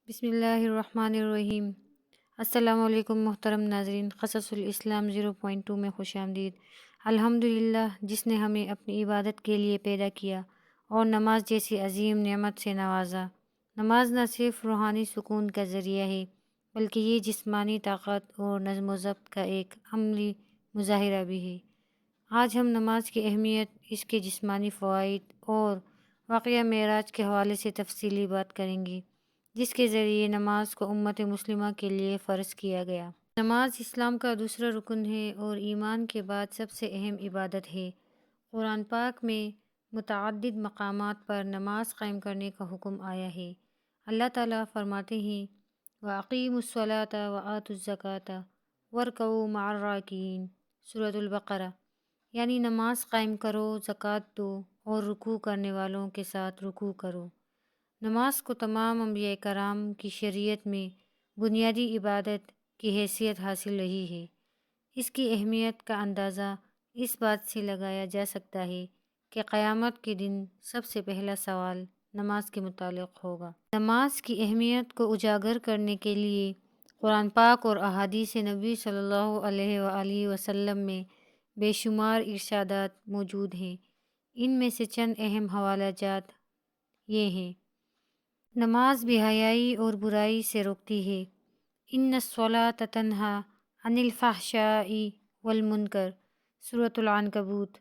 بسم اللہ الرحمن الرحیم۔ السلام علیکم محترم ناظرین، قصص الاسلام 0.2 میں خوش آمدید۔ الحمدللہ جس نے ہمیں اپنی عبادت کے لیے پیدا کیا اور نماز جیسی عظیم نعمت سے نوازا۔ نماز نہ صرف روحانی سکون کا ذریعہ ہے بلکہ یہ جسمانی طاقت اور نظم و ضبط کا ایک عملی مظاہرہ بھی ہے۔ آج ہم نماز کی اہمیت، اس کے جسمانی فوائد اور واقعہ معراج کے حوالے سے تفصیلی بات کریں گے، جس کے ذریعے نماز کو امت مسلمہ کے لیے فرض کیا گیا۔ نماز اسلام کا دوسرا رکن ہے اور ایمان کے بعد سب سے اہم عبادت ہے۔ قرآن پاک میں متعدد مقامات پر نماز قائم کرنے کا حکم آیا ہے۔ اللہ تعالیٰ فرماتے ہیں وَأَقِیمُوا الصَّلَاةَ وَآتُوا الزَّکَاةَ وَارْکَعُوا مَعَ الرَّاکِعِینَ، سورۃ البقرہ، یعنی نماز قائم کرو، زکوٰۃ دو اور رکوع کرنے والوں کے ساتھ رکوع کرو۔ نماز کو تمام انبیاء کرام کی شریعت میں بنیادی عبادت کی حیثیت حاصل رہی ہے۔ اس کی اہمیت کا اندازہ اس بات سے لگایا جا سکتا ہے کہ قیامت کے دن سب سے پہلا سوال نماز کے متعلق ہوگا۔ نماز کی اہمیت کو اجاگر کرنے کے لیے قرآن پاک اور احادیث نبی صلی اللہ علیہ وآلہ وسلم میں بے شمار ارشادات موجود ہیں۔ ان میں سے چند اہم حوالہ جات یہ ہیں۔ نماز بے حیائی اور برائی سے روکتی ہے۔ ان الصلاۃ تنہی عن الفحشاء والمنکر، سورۃ العنکبوت،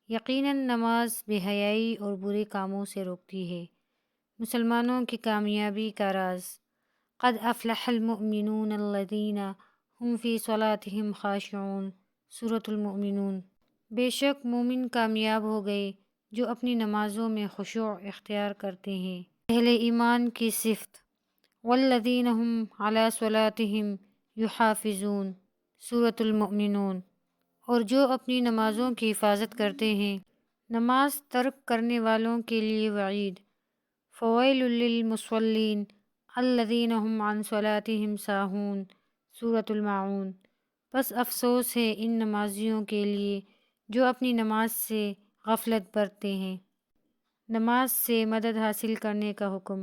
یقیناً نماز بے حیائی اور برے کاموں سے روکتی ہے۔ مسلمانوں کی کامیابی کا راز، قد افلح المؤمنون الذین هم فی صلاتهم خاشعون، سورۃ المؤمنون، بے شک مومن کامیاب ہو گئے جو اپنی نمازوں میں خشوع اختیار کرتے ہیں۔ اہل ایمان کی صفت، والذین هم علی صلاتهم یحافظون، سورۃ المؤمنون، اور جو اپنی نمازوں کی حفاظت کرتے ہیں۔ نماز ترک کرنے والوں کے لیے وعید، فویل للمصلین الذین هم عن صلاتهم ساہون، سورۃ الماعون، بس افسوس ہے ان نمازیوں کے لیے جو اپنی نماز سے غفلت برتتے ہیں۔ نماز سے مدد حاصل کرنے کا حکم،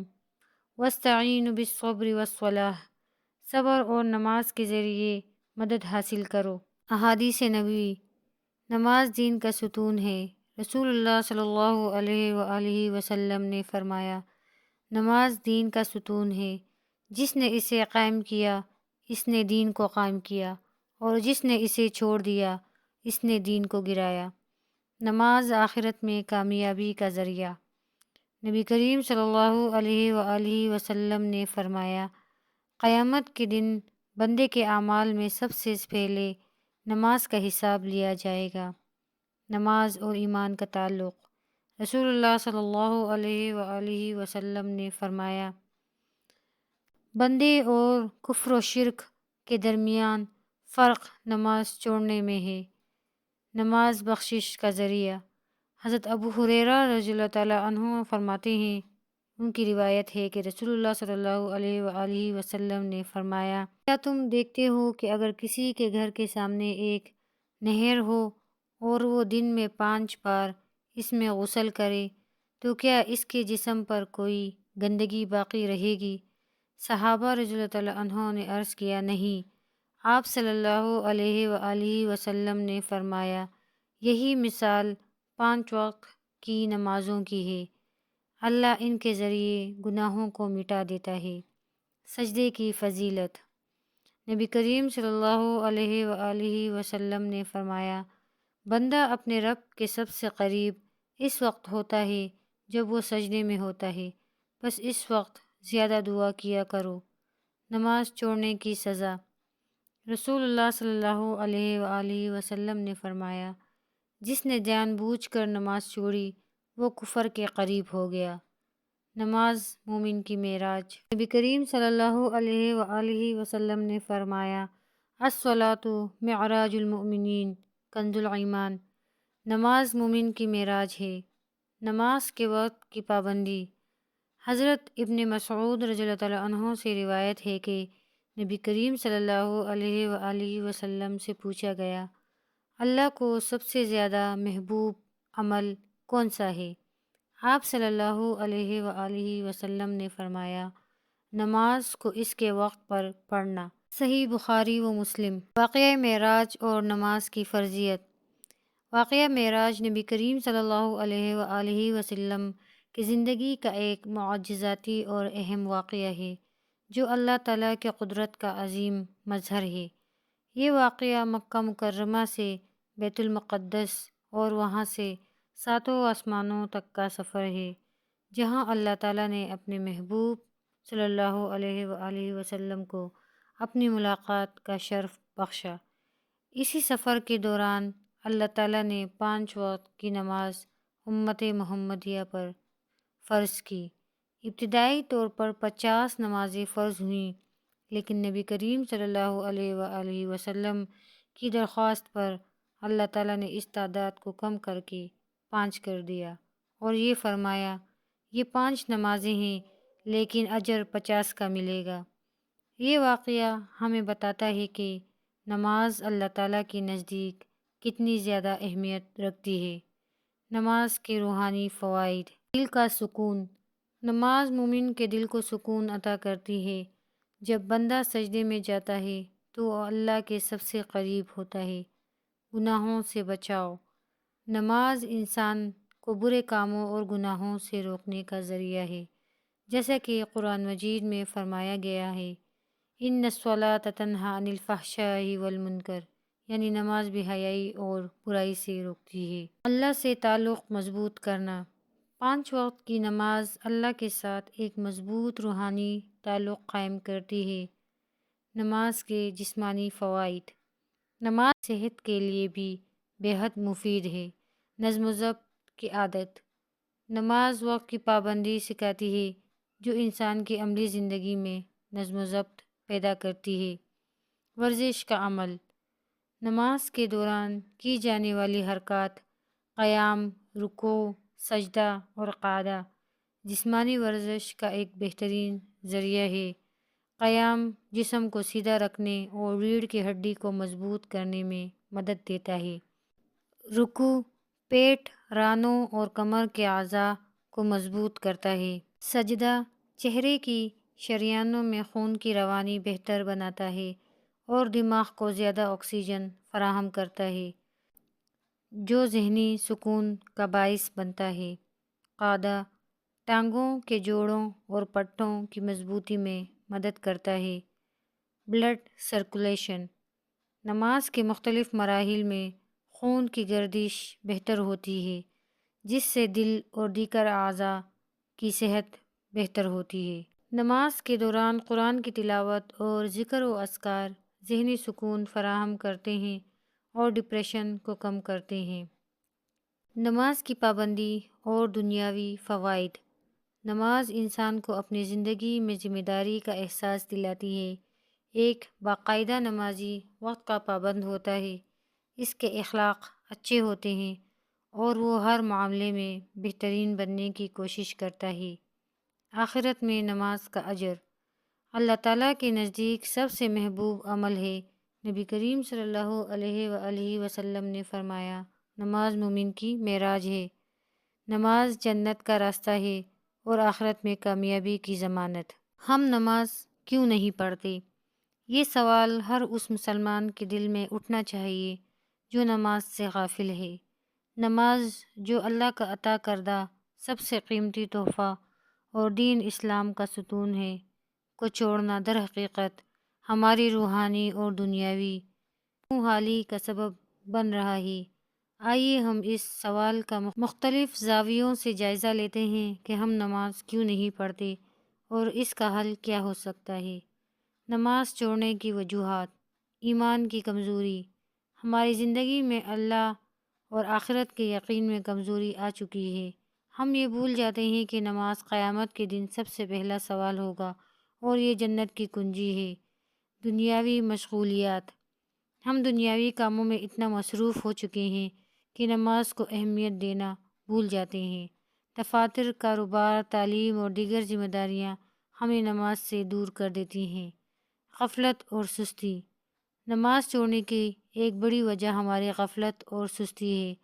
وَاسْتَعِینُوا بِالصَّبْرِ وَالصَّلَاةِ، صبر اور نماز کے ذریعے مدد حاصل کرو۔ احادیث نبوی، نماز دین کا ستون ہے۔ رسول اللہ صلی اللہ علیہ وآلہ وسلم نے فرمایا، نماز دین کا ستون ہے، جس نے اسے قائم کیا اس نے دین کو قائم کیا، اور جس نے اسے چھوڑ دیا اس نے دین کو گرایا۔ نماز آخرت میں کامیابی کا ذریعہ، نبی کریم صلی اللہ علیہ وآلہ وسلم نے فرمایا، قیامت کے دن بندے کے اعمال میں سب سے پہلے نماز کا حساب لیا جائے گا۔ نماز اور ایمان کا تعلق، رسول اللہ صلی اللہ علیہ وآلہ وسلم نے فرمایا، بندے اور کفر و شرک کے درمیان فرق نماز چھوڑنے میں ہے۔ نماز بخشش کا ذریعہ، حضرت ابو ہریرہ رضی اللہ تعالیٰ عنہ فرماتے ہیں، ان کی روایت ہے کہ رسول اللہ صلی اللہ علیہ وآلہ وسلم نے فرمایا، کیا تم دیکھتے ہو کہ اگر کسی کے گھر کے سامنے ایک نہر ہو اور وہ دن میں 5 بار اس میں غسل کرے تو کیا اس کے جسم پر کوئی گندگی باقی رہے گی؟ صحابہ رضی اللہ تعالیٰ عنہ نے عرض کیا، نہیں۔ آپ صلی اللہ علیہ وآلہ وسلم نے فرمایا، یہی مثال 5 وقت کی نمازوں کی ہے، اللہ ان کے ذریعے گناہوں کو مٹا دیتا ہے۔ سجدے کی فضیلت، نبی کریم صلی اللہ علیہ وآلہ وسلم نے فرمایا، بندہ اپنے رب کے سب سے قریب اس وقت ہوتا ہے جب وہ سجدے میں ہوتا ہے، بس اس وقت زیادہ دعا کیا کرو۔ نماز چھوڑنے کی سزا، رسول اللہ صلی اللہ علیہ وآلہ وسلم نے فرمایا، جس نے جان بوجھ کر نماز چھوڑی وہ کفر کے قریب ہو گیا۔ نماز مومن کی معراج، نبی کریم صلی اللہ علیہ وآلہ وسلم نے فرمایا، الصلاۃ معراج المؤمنین کنز الایمان، نماز مومن کی معراج ہے۔ نماز کے وقت کی پابندی، حضرت ابن مسعود رضی اللہ تعالیٰ عنہ سے روایت ہے کہ نبی کریم صلی اللہ علیہ وآلہ وسلم سے پوچھا گیا، اللہ کو سب سے زیادہ محبوب عمل کون سا ہے؟ آپ صلی اللہ علیہ وآلہ وسلم نے فرمایا، نماز کو اس کے وقت پر پڑھنا۔ صحیح بخاری و مسلم۔ واقعہ معراج اور نماز کی فرضیت۔ واقعہ معراج نبی کریم صلی اللہ علیہ وآلہ وسلم کی زندگی کا ایک معجزاتی اور اہم واقعہ ہے جو اللہ تعالیٰ کے قدرت کا عظیم مظہر ہے۔ یہ واقعہ مکہ مکرمہ سے بیت المقدس اور وہاں سے ساتوں آسمانوں تک کا سفر ہے، جہاں اللہ تعالیٰ نے اپنے محبوب صلی اللہ علیہ وآلہ وسلم کو اپنی ملاقات کا شرف بخشا۔ اسی سفر کے دوران اللہ تعالیٰ نے 5 وقت کی نماز امت محمدیہ پر فرض کی۔ ابتدائی طور پر 50 نمازیں فرض ہوئیں، لیکن نبی کریم صلی اللہ علیہ وآلہ وسلم کی درخواست پر اللہ تعالیٰ نے اس تعداد کو کم کر کے 5 کر دیا اور یہ فرمایا، یہ 5 نمازیں ہیں لیکن اجر 50 کا ملے گا۔ یہ واقعہ ہمیں بتاتا ہے کہ نماز اللہ تعالیٰ کے نزدیک کتنی زیادہ اہمیت رکھتی ہے۔ نماز کے روحانی فوائد۔ دل کا سکون۔ نماز مومن کے دل کو سکون عطا کرتی ہے۔ جب بندہ سجدے میں جاتا ہے تو وہ اللہ کے سب سے قریب ہوتا ہے۔ گناہوں سے بچاؤ۔ نماز انسان کو برے کاموں اور گناہوں سے روکنے کا ذریعہ ہے، جیسا کہ قرآن مجید میں فرمایا گیا ہے، ان الصلاۃ تنہی عن الفحشاء والمنکر، یعنی نماز بے حیائی اور برائی سے روکتی ہے۔ اللہ سے تعلق مضبوط کرنا۔ 5 وقت کی نماز اللہ کے ساتھ ایک مضبوط روحانی تعلق قائم کرتی ہے۔ نماز کے جسمانی فوائد۔ نماز صحت کے لیے بھی بے حد مفید ہے۔ نظم و ضبط کی عادت۔ نماز وقت کی پابندی سکھاتی ہے جو انسان کی عملی زندگی میں نظم و ضبط پیدا کرتی ہے۔ ورزش کا عمل۔ نماز کے دوران کی جانے والی حرکات، قیام، رکوع، سجدہ اور قعدہ، جسمانی ورزش کا ایک بہترین ذریعہ ہے۔ قیام جسم کو سیدھا رکھنے اور ریڑھ کی ہڈی کو مضبوط کرنے میں مدد دیتا ہے۔ رکوع پیٹ، رانوں اور کمر کے اعضاء کو مضبوط کرتا ہے۔ سجدہ چہرے کی شریانوں میں خون کی روانی بہتر بناتا ہے اور دماغ کو زیادہ آکسیجن فراہم کرتا ہے، جو ذہنی سکون کا باعث بنتا ہے۔ قعدہ ٹانگوں کے جوڑوں اور پٹھوں کی مضبوطی میں مدد کرتا ہے۔ Blood circulation. نماز کے مختلف مراحل میں خون کی گردش بہتر ہوتی ہے، جس سے دل اور دیگر اعضاء کی صحت بہتر ہوتی ہے۔ نماز کے دوران قرآن کی تلاوت اور ذکر و اذکار ذہنی سکون فراہم کرتے ہیں اور ڈپریشن کو کم کرتے ہیں۔ نماز کی پابندی اور دنیاوی فوائد۔ نماز انسان کو اپنی زندگی میں ذمہ داری کا احساس دلاتی ہے۔ ایک باقاعدہ نمازی وقت کا پابند ہوتا ہے، اس کے اخلاق اچھے ہوتے ہیں اور وہ ہر معاملے میں بہترین بننے کی کوشش کرتا ہے۔ آخرت میں نماز کا اجر۔ اللہ تعالیٰ کے نزدیک سب سے محبوب عمل ہے۔ نبی کریم صلی اللہ علیہ وآلہ وسلم نے فرمایا، نماز مومن کی معراج ہے۔ نماز جنت کا راستہ ہے اور آخرت میں کامیابی کی ضمانت۔ ہم نماز کیوں نہیں پڑھتے؟ یہ سوال ہر اس مسلمان کے دل میں اٹھنا چاہیے جو نماز سے غافل ہے۔ نماز جو اللہ کا عطا کردہ سب سے قیمتی تحفہ اور دین اسلام کا ستون ہے، کو چھوڑنا در حقیقت ہماری روحانی اور دنیاوی حالی کا سبب بن رہا ہے۔ آئیے ہم اس سوال کا مختلف زاویوں سے جائزہ لیتے ہیں کہ ہم نماز کیوں نہیں پڑھتے اور اس کا حل کیا ہو سکتا ہے۔ نماز چھوڑنے کی وجوہات۔ ایمان کی کمزوری۔ ہماری زندگی میں اللہ اور آخرت کے یقین میں کمزوری آ چکی ہے۔ ہم یہ بھول جاتے ہیں کہ نماز قیامت کے دن سب سے پہلا سوال ہوگا اور یہ جنت کی کنجی ہے۔ دنیاوی مشغولیات۔ ہم دنیاوی کاموں میں اتنا مصروف ہو چکے ہیں کہ نماز کو اہمیت دینا بھول جاتے ہیں۔ دفاتر، کاروبار، تعلیم اور دیگر ذمہ داریاں ہمیں نماز سے دور کر دیتی ہیں۔ غفلت اور سستی۔ نماز چھوڑنے کی ایک بڑی وجہ ہماری غفلت اور سستی ہے۔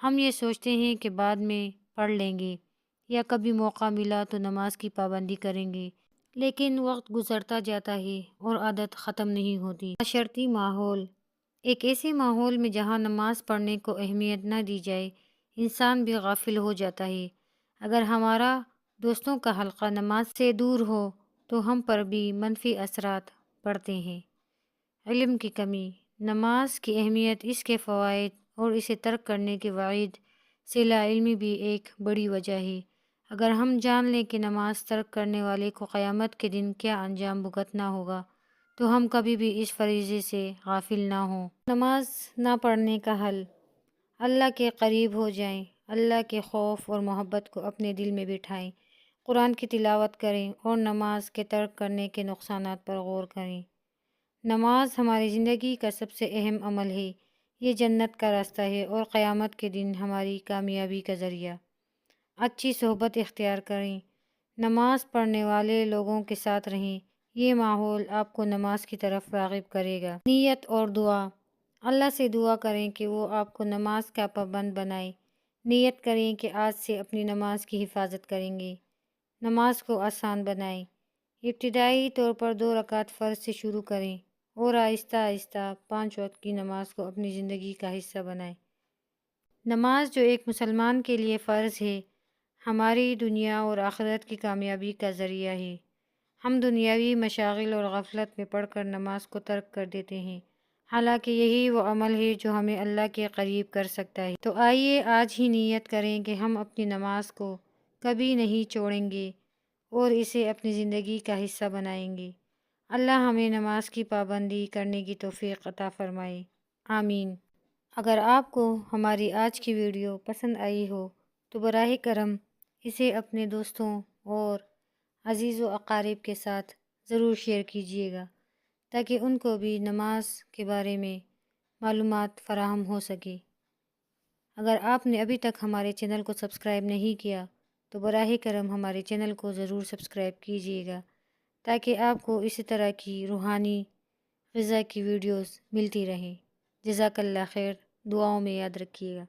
ہم یہ سوچتے ہیں کہ بعد میں پڑھ لیں گے یا کبھی موقع ملا تو نماز کی پابندی کریں گے، لیکن وقت گزرتا جاتا ہے اور عادت ختم نہیں ہوتی۔ معاشرتی ماحول: ایک ایسے ماحول میں جہاں نماز پڑھنے کو اہمیت نہ دی جائے، انسان بھی غافل ہو جاتا ہے۔ اگر ہمارا دوستوں کا حلقہ نماز سے دور ہو تو ہم پر بھی منفی اثرات پڑتے ہیں۔ علم کی کمی: نماز کی اہمیت، اس کے فوائد اور اسے ترک کرنے کے وعید سے لا علمی بھی ایک بڑی وجہ ہے۔ اگر ہم جان لیں کہ نماز ترک کرنے والے کو قیامت کے دن کیا انجام بھگتنا ہوگا تو ہم کبھی بھی اس فریضے سے غافل نہ ہوں۔ نماز نہ پڑھنے کا حل: اللہ کے قریب ہو جائیں، اللہ کے خوف اور محبت کو اپنے دل میں بٹھائیں، قرآن کی تلاوت کریں اور نماز کے ترک کرنے کے نقصانات پر غور کریں۔ نماز ہماری زندگی کا سب سے اہم عمل ہے، یہ جنت کا راستہ ہے اور قیامت کے دن ہماری کامیابی کا ذریعہ۔ اچھی صحبت اختیار کریں، نماز پڑھنے والے لوگوں کے ساتھ رہیں، یہ ماحول آپ کو نماز کی طرف راغب کرے گا۔ نیت اور دعا: اللہ سے دعا کریں کہ وہ آپ کو نماز کا پابند بنائے۔ نیت کریں کہ آج سے اپنی نماز کی حفاظت کریں گے۔ نماز کو آسان بنائیں، ابتدائی طور پر 2 رکعت فرض سے شروع کریں اور آہستہ آہستہ 5 وقت کی نماز کو اپنی زندگی کا حصہ بنائیں۔ نماز جو ایک مسلمان کے لیے فرض ہے، ہماری دنیا اور آخرت کی کامیابی کا ذریعہ ہے۔ ہم دنیاوی مشاغل اور غفلت میں پڑ کر نماز کو ترک کر دیتے ہیں، حالانکہ یہی وہ عمل ہے جو ہمیں اللہ کے قریب کر سکتا ہے۔ تو آئیے آج ہی نیت کریں کہ ہم اپنی نماز کو کبھی نہیں چھوڑیں گے اور اسے اپنی زندگی کا حصہ بنائیں گے۔ اللہ ہمیں نماز کی پابندی کرنے کی توفیق عطا فرمائے، آمین۔ اگر آپ کو ہماری آج کی ویڈیو پسند آئی ہو تو براہ کرم اسے اپنے دوستوں اور عزیز و اقارب کے ساتھ ضرور شیئر کیجیے گا تاکہ ان کو بھی نماز کے بارے میں معلومات فراہم ہو سکے۔ اگر آپ نے ابھی تک ہمارے چینل کو سبسکرائب نہیں کیا تو براہ کرم ہمارے چینل کو ضرور سبسکرائب کیجیے گا تاکہ آپ کو اسی طرح کی روحانی غذا کی ویڈیوز ملتی رہیں۔ جزاک اللہ خیر، دعاؤں میں یاد رکھیے گا۔